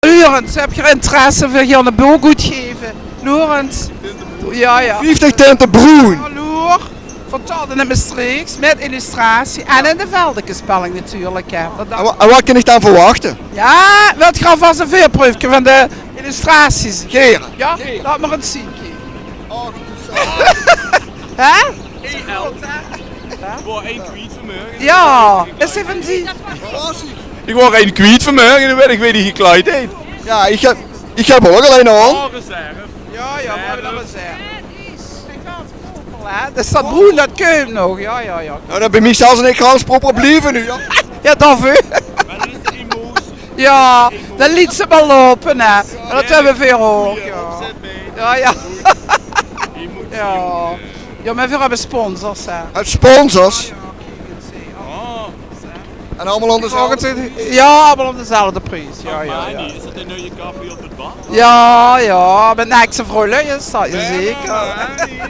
Lorenz, heb je interesse voor hier een boelgoed geven? Lorenz? Ja, ja. 50 tinten broen. Hallo, vertaald in het Maastrichts met illustratie en in de veldekespelling natuurlijk. Hè. En wat kan ik dan verwachten? Ja, wilt je alvast een veerproefje van de illustraties? Geren. Ja, laat maar eens zien. Hè? Voor 1 kwiet vanmorgen. Ja, eens even zien. Ik word 1 kwiet vanmorgen en dan ben ik weer die gekleid heet. Ja, ik heb ook alleen aan. Oh, reserve. Ja, ja, maar dat is dat staat broen, dat kun nog. Ja, ja, ja. Nou, dan ben ik zelfs en ik gaan proper blijven nu. Ja. Ja, dat vu. Maar dat is de emotie. Ja, dan liet ze maar lopen, hè. En dat hebben we veel ook. Hier, Ja, opzet mee. ja. Ja, Je moet ja. Ja, maar we hebben sponsors, hè. Het sponsors. Oh, En allemaal onder Ja, allemaal op dezelfde prijs. Ja, ja, maar ja. niet. Is dat een nieuwe koffie op het bad? Ja, ja, met nekse vrolijk is dat, zeker. Ja, maar niet.